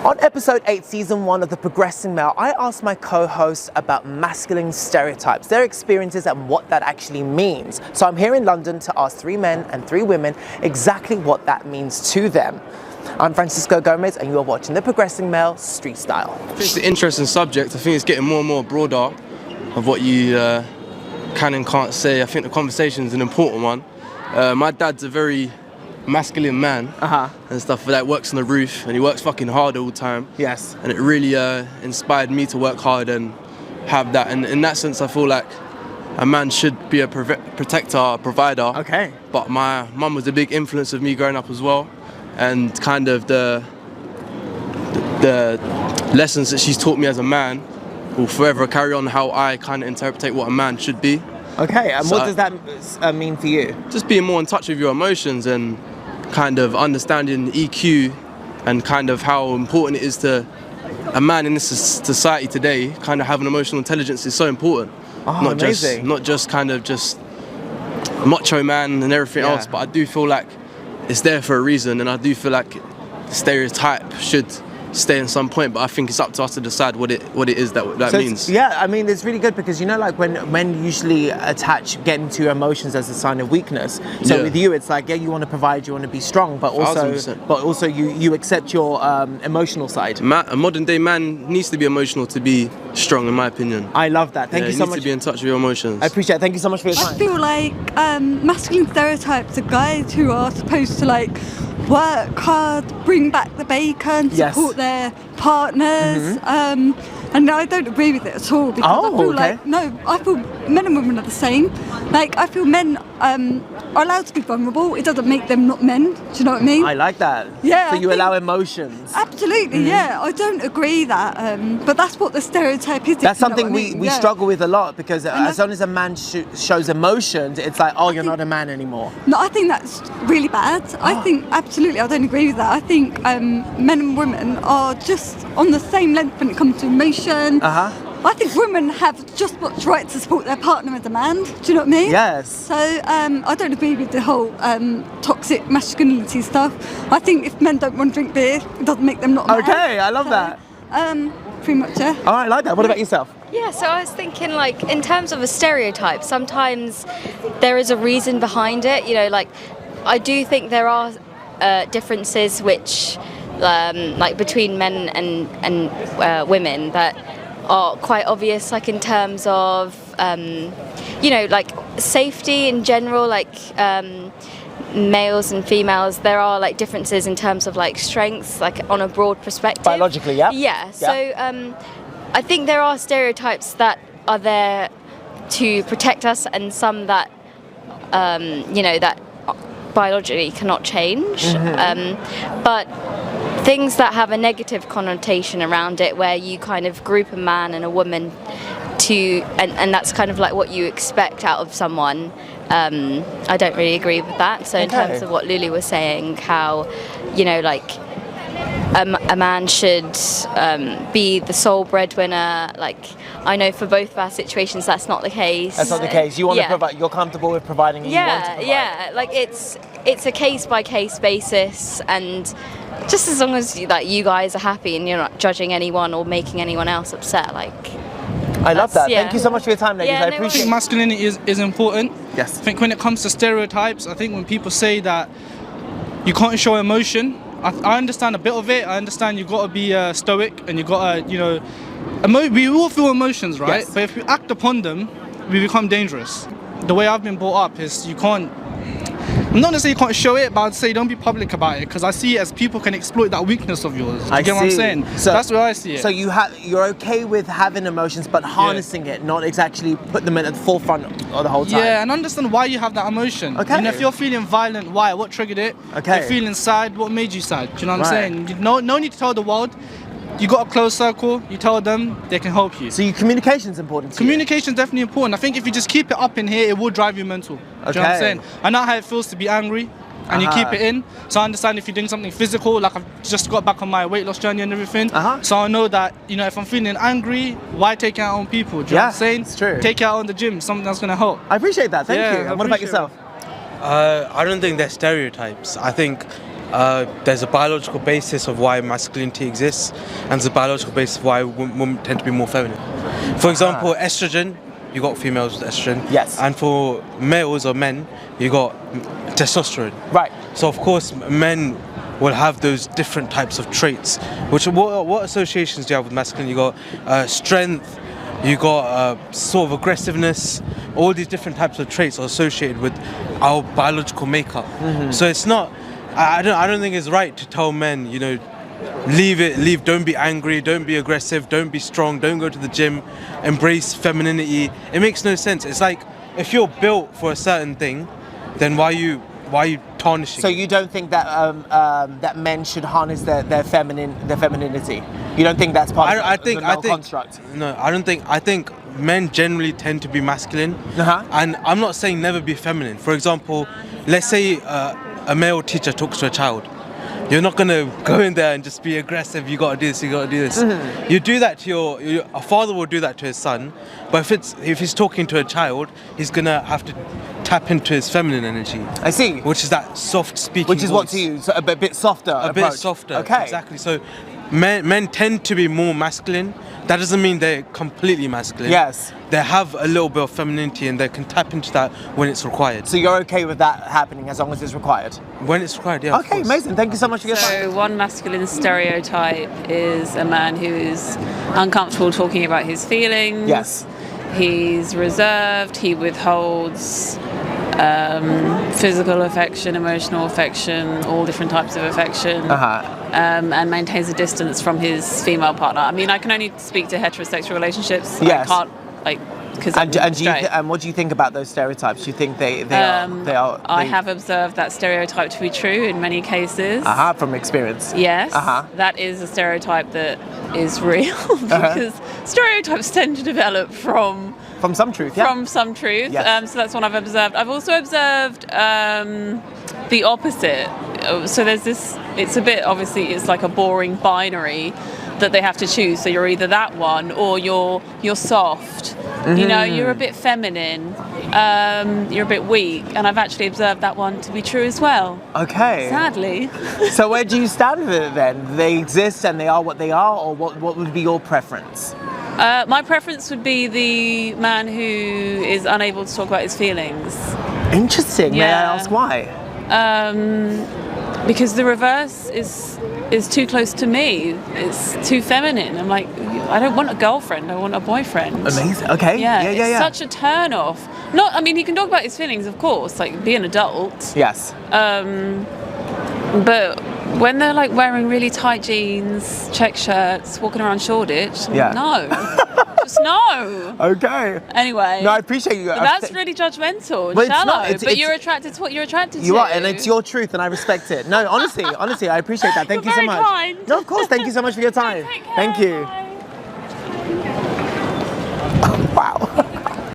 On episode 8, season 1 of The Progressing Male, I asked my co-hosts about masculine stereotypes, their experiences and what that actually means. So I'm here in London to ask 3 men and 3 women exactly what that means to them. I'm Francisco Gomez and you are watching The Progressing Male Street Style. It's an interesting subject. I think it's getting more and more broader of what you can and can't say. I think the conversation is an important one. My dad's a very masculine man and stuff that works on the roof, and he works fucking hard all the time. Yes. And it really inspired me to work hard and have that. And in that sense, I feel like a man should be a protector, a provider. Okay. But my mum was a big influence of me growing up as well, and kind of the lessons that she's taught me as a man will forever carry on how I kind of interpret what a man should be. Okay, and So what does that mean for you? Just being more in touch with your emotions and kind of understanding EQ and kind of how important it is to a man in this society today. Kind of having emotional intelligence is so important. Oh, not amazing. Not just kind of just macho man and everything else, but I do feel like it's there for a reason, and I do feel like the stereotype should stay in some point, but I think it's up to us to decide what it is that means. Yeah, I mean, it's really good because, you know, like when men usually attach getting to emotions as a sign of weakness. So with you, it's like, yeah, you want to provide, you want to be strong, but also 1000%. you accept your emotional side. A modern day man needs to be emotional to be strong, in my opinion. I love that. Thank you so much. You need to be in touch with your emotions. I appreciate it. Thank you so much for your time. I feel like masculine stereotypes are guys who are supposed to like work hard, bring back the bacon, support their partners, and I don't agree with it at all because I feel like I feel men and women are the same. Like I feel men are allowed to be vulnerable. It doesn't make them not men. Do you know what I mean? I like that. Yeah. So you allow emotions. Absolutely. Yeah. I don't agree that, but that's what the stereotype is. That's something we struggle with a lot because as soon as a man shows emotions, it's like, oh, you're not a man anymore. No, I think that's really bad. I think absolutely, I don't agree with that. I think men and women are just on the same length when it comes to emotion. I think women have just much right to support their partner as a man. Do you know what I mean? Yes. So I don't agree with the whole toxic masculinity stuff. I think if men don't want to drink beer, it doesn't make them not men. Okay, I love that. Pretty much, yeah. All right, I like that. What about yourself? Yeah, so I was thinking, like, in terms of a stereotype, sometimes there is a reason behind it. You know, like, I do think there are differences which, like, between men and women that are quite obvious, like in terms of, you know, like safety in general, like males and females, there are like differences in terms of like strengths, like on a broad perspective. Biologically, yeah? Yeah, so I think there are stereotypes that are there to protect us and some that, you know, that biologically cannot change. But things that have a negative connotation around it, where you kind of group a man and a woman to, and that's kind of like what you expect out of someone, I don't really agree with that. So in terms of what Lulu was saying, how, you know, like a man should be the sole breadwinner, like I know for both of our situations that's not the case. That's not the case. You want to provide, you're comfortable with providing, and you want to provide. Yeah, like it's a case by case basis, and just as long as you guys are happy and you're not judging anyone or making anyone else upset, like. I love that. Thank you so much for your time, ladies. I appreciate it. I think masculinity is important. Yes. I think when it comes to stereotypes, I think when people say that you can't show emotion, I understand a bit of it. I understand you've got to be stoic and you've got to, you know, we all feel emotions, right? Yes. But if we act upon them, we become dangerous. The way I've been brought up is you can't, not necessarily you can't show it, but I'd say don't be public about it, because I see it as people can exploit that weakness of yours. Do you get what I'm saying? So that's where I see it. So you're okay with having emotions, but harnessing it, not exactly put them at the forefront of the whole time. Yeah, and understand why you have that emotion. Okay. You know, if you're feeling violent, why? What triggered it? Okay. You're feeling sad, what made you sad? Do you know what I'm saying? No need to tell the world. You got a close circle, you tell them, they can help you. So your communication's important to Communication's definitely important. I think if you just keep it up in here, it will drive you mental. Do you know what I'm saying? I know how it feels to be angry, and you keep it in. So I understand if you're doing something physical, like I've just got back on my weight loss journey and everything. So I know that, you know, if I'm feeling angry, why take it out on people? Do you know what I'm saying? It's true. Take it out on the gym, something that's going to help. I appreciate that, thank you. And what about yourself? I don't think they're stereotypes. I think there's a biological basis of why masculinity exists, and there's a biological basis of why women tend to be more feminine. For example, estrogen, you got females with estrogen. Yes. And for males or men, you got testosterone. Right. So of course, men will have those different types of traits. Which what associations do you have with masculine? You got strength. You got sort of aggressiveness. All these different types of traits are associated with our biological makeup. So it's not. I don't think it's right to tell men, you know, leave. Don't be angry. Don't be aggressive. Don't be strong. Don't go to the gym. Embrace femininity. It makes no sense. It's like if you're built for a certain thing, then why are you tarnishing? So you don't think that that men should harness their femininity? You don't think that's part of the male construct? No, I don't think. I think men generally tend to be masculine, and I'm not saying never be feminine. For example, let's say a male teacher talks to a child. You're not gonna go in there and just be aggressive. You gotta do this. You gotta do this. You do that to a father will do that to his son, but if he's talking to a child, he's gonna have to tap into his feminine energy. I see. Which is that soft speaking. Which is voice. what to you, so a bit softer. A bit softer. Okay. Exactly. So men tend to be more masculine. That doesn't mean they're completely masculine. Yes. They have a little bit of femininity and they can tap into that when it's required. So you're okay with that happening as long as it's required? When it's required, yeah. Okay, amazing. Thank you so much for your time. So one masculine stereotype is a man who is uncomfortable talking about his feelings. Yes. He's reserved, he withholds physical affection, emotional affection, all different types of affection, and maintains a distance from his female partner. I mean, I can only speak to heterosexual relationships. Yes. I can't, because I'm straight. And what do you think about those stereotypes? Do you think they are? I have observed that stereotype to be true in many cases. From experience. Yes, that is a stereotype that is real because stereotypes tend to develop from some truth. Yeah. From some truth. Yes. So that's one I've observed. I've also observed the opposite. So there's this. It's a bit obviously. It's like a boring binary that they have to choose. So you're either that one or you're soft. You know, you're a bit feminine. You're a bit weak, and I've actually observed that one to be true as well. Okay. Sadly. So where do you stand with it then? They exist and they are what they are, or what would be your preference? My preference would be the man who is unable to talk about his feelings. Interesting. Yeah. May I ask why? Because the reverse is too close to me. It's too feminine. I'm like, I don't want a girlfriend. I want a boyfriend. Amazing. Okay. Yeah. Yeah. It's such a turn off. I mean, he can talk about his feelings, of course. Like, be an adult. Yes. But when they're like wearing really tight jeans, check shirts, walking around Shoreditch, no. Just no. Okay. Anyway. No, I appreciate you. But that's really judgmental, But it's shallow. not. But you're attracted to what you're attracted to. You are, and it's your truth, and I respect it. No, honestly, I appreciate that. Thank you so very much. kind. No, of course. Thank you so much for your time. Take care. Thank you. Bye. Wow.